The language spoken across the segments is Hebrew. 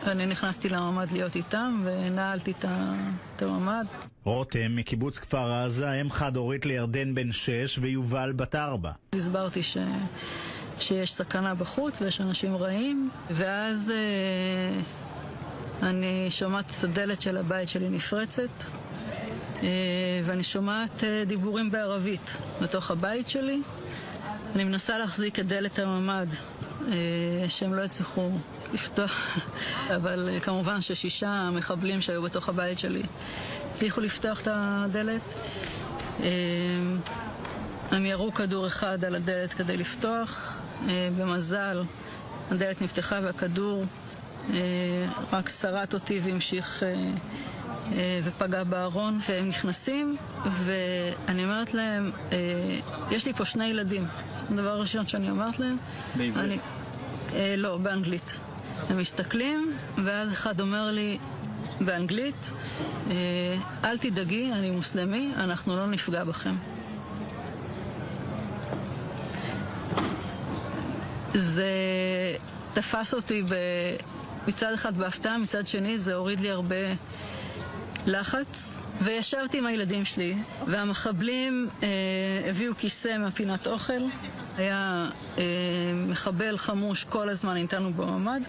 אני נכנסתי לממ"ד להיות איתם ונעלתי את הממ"ד. רותם מקיבוץ כפר עזה, אם חד הורית לירדן בן 6 ויובל בת 4. הסברתי שיש סכנה בחוץ ויש אנשים רעים, ואז אני שומעת את הדלת של הבית שלי נפרצת, ואני שומעת דיבורים בערבית בתוך הבית שלי. אני מנסה להחזיק את דלת הממ"ד, שהם לא יצליחו לפתוח, אבל כמובן ש6 מחבלים שהיו בתוך הבית שלי הצליחו לפתוח את הדלת. הם ירו כדור אחד על הדלת כדי לפתוח, במזל הדלת נפתחה והכדור רק שרט אותי והמשיך ופגע בארון, והם נכנסים ואני אומרת להם, יש לי פה 2 ילדים. הדבר הראשון שאני אומרת להם, בעברית? לא, באנגלית. הם מסתכלים ואז אחד אומר לי באנגלית, אל תדאגי, אני מוסלמי, אנחנו לא נפגע בכם. זה תפס אותי מצד אחד בהפתעה, מצד שני זה הוריד לי הרבה לחץ, וישבתי עם הילדים שלי, והמחבלים הביאו כיסא מהפינת אוכל. היה מחבל חמוש כל הזמן איתנו בממ"ד,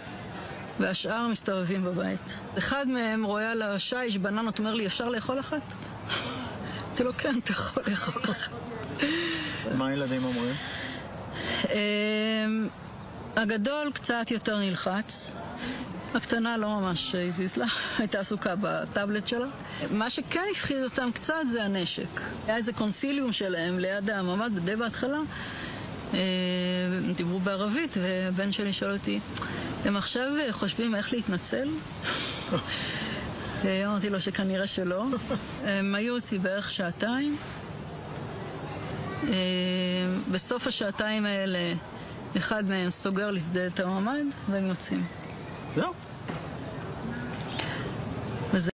והשאר מסתובבים בבית. אחד מהם רואה על השיש בננות, אומר לי, אפשר לאכול אחת? אמרתי לו, כן, אתה יכול לאכול אחת. מה הילדים אומרים? הגדול קצת יותר נלחץ, הקטנה לא ממש הזיז לה, הייתה עסוקה בטאבלט שלה. מה שכן הפחיד אותם קצת זה הנשק. היה איזה קונסיליום שלהם ליד הממ"ד די בהתחלה, דיברו בערבית, ובן שלי שואל אותי, הם עכשיו חושבים איך להתנצל? אמרתי לו שכנראה שלא. הם היו אצלי בערך 2 שעתיים. בסוף 2 השעתיים האלה אחד מהם סוגר לסדל את הממ"ד והם יוצאים. זהו.